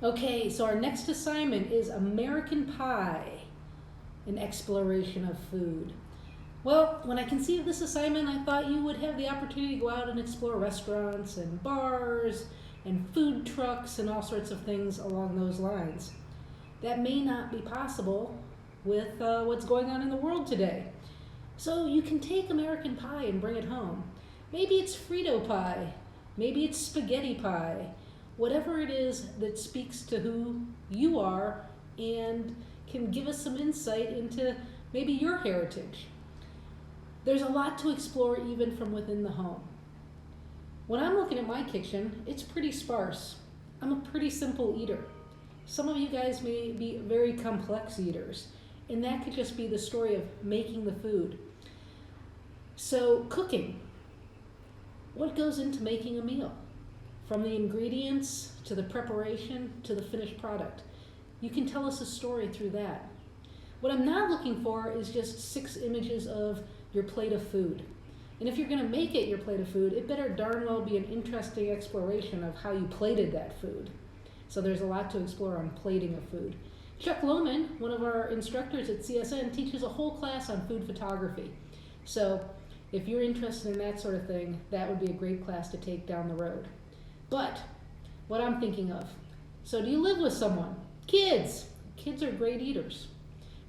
Okay, so our next assignment is American Pie, an exploration of food. Well, when I conceived this assignment, I thought you would have the opportunity to go out and explore restaurants and bars and food trucks and all sorts of things along those lines. That may not be possible with what's going on in the world today. So you can take American Pie and bring it home. Maybe it's Frito pie, maybe it's spaghetti pie, whatever it is that speaks to who you are and can give us some insight into maybe your heritage. There's a lot to explore even from within the home. When I'm looking at my kitchen, it's pretty sparse. I'm a pretty simple eater. Some of you guys may be very complex eaters, and that could just be the story of making the food. So cooking, what goes into making a meal? From the ingredients to the preparation to the finished product. You can tell us a story through that. What I'm not looking for is just 6 images of your plate of food. And if you're going to make it your plate of food, it better darn well be an interesting exploration of how you plated that food. So there's a lot to explore on plating of food. Chuck Lohman, one of our instructors at CSN, teaches a whole class on food photography. So if you're interested in that sort of thing, that would be a great class to take down the road. But what I'm thinking of, so do you live with someone? Kids. Kids are great eaters.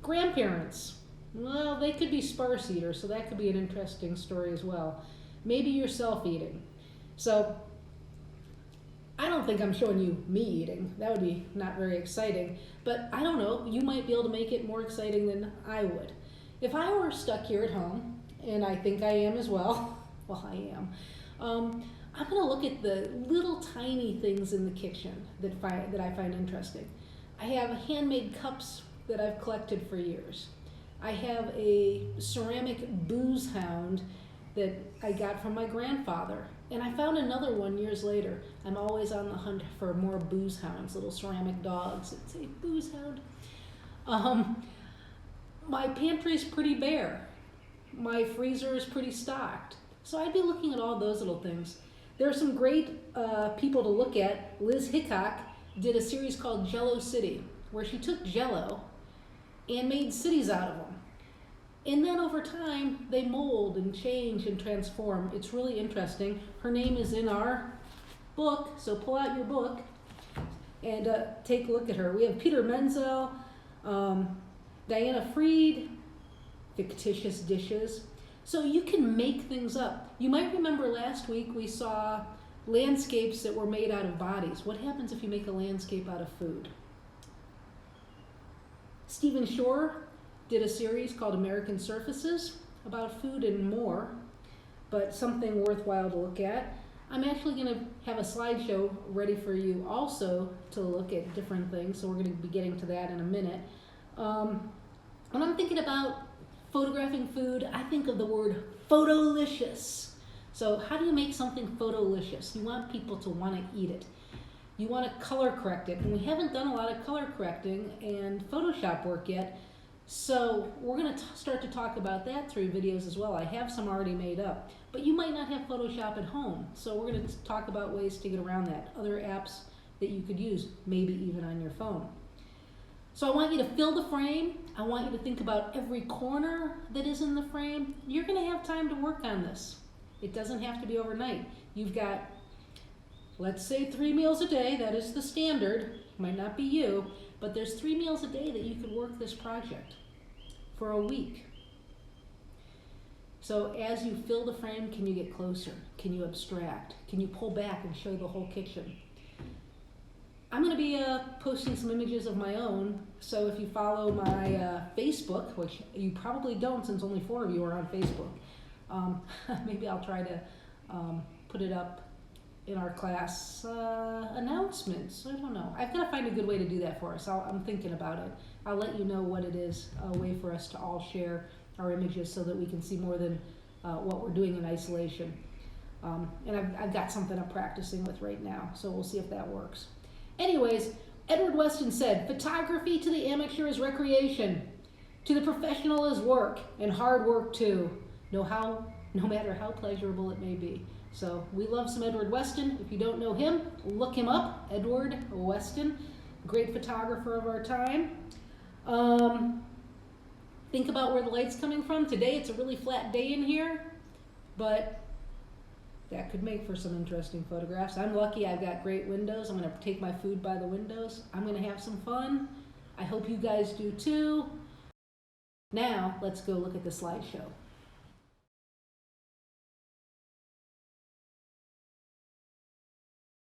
Grandparents. Well, they could be sparse eaters, so that could be an interesting story as well. Maybe you're self-eating. So I don't think I'm showing you me eating. That would be not very exciting. But I don't know, you might be able to make it more exciting than I would. If I were stuck here at home, and I think I am as well, well, I am, I'm going to look at the little tiny things in the kitchen that I find interesting. I have handmade cups that I've collected for years. I have a ceramic booze hound that I got from my grandfather. And I found another one years later. I'm always on the hunt for more booze hounds, little ceramic dogs that say booze hound. My pantry's pretty bare. My freezer is pretty stocked. So I'd be looking at all those little things. There are some great people to look at. Liz Hickok did a series called Jello City, where she took Jello and made cities out of them. And then over time, they mold and change and transform. It's really interesting. Her name is in our book, so pull out your book and take a look at her. We have Peter Menzel, Diana Freed, Fictitious Dishes. So you can make things up. You might remember last week we saw landscapes that were made out of bodies. What happens if you make a landscape out of food? Stephen Shore did a series called American Surfaces about food and more, but something worthwhile to look at. I'm actually going to have a slideshow ready for you also to look at different things, so we're going to be getting to that in a minute. When I'm thinking about photographing food, I think of the word photolicious. So how do you make something photolicious? You want people to want to eat it. You want to color correct it, and we haven't done a lot of color correcting and Photoshop work yet, so we're going to start to talk about that through videos as well. I have some already made up, but you might not have Photoshop at home, so we're going to talk about ways to get around that, other apps that you could use, maybe even on your phone. So I want you to fill the frame. I want you to think about every corner that is in the frame. You're going to have time to work on this. It doesn't have to be overnight. You've got, let's say, 3 meals a day. That is the standard. Might not be you, but there's 3 meals a day that you could work this project for a week. So as you fill the frame, can you get closer? Can you abstract? Can you pull back and show the whole kitchen? I'm going to be posting some images of my own, so if you follow my Facebook, which you probably don't since only 4 of you are on Facebook, maybe I'll try to put it up in our class announcements. I don't know. I've got to find a good way to do that for us. I'm thinking about it. I'll let you know what it is, a way for us to all share our images so that we can see more than what we're doing in isolation. And I've got something I'm practicing with right now, so we'll see if that works. Anyways, Edward Weston said, photography to the amateur is recreation, to the professional is work, and hard work too, no matter how pleasurable it may be. So we love some Edward Weston. If you don't know him, look him up, Edward Weston. great photographer of our time. Think about where the light's coming from. Today it's a really flat day in here, but that could make for some interesting photographs. I'm lucky I've got great windows. I'm going to take my food by the windows. I'm going to have some fun. I hope you guys do too. Now, let's go look at the slideshow.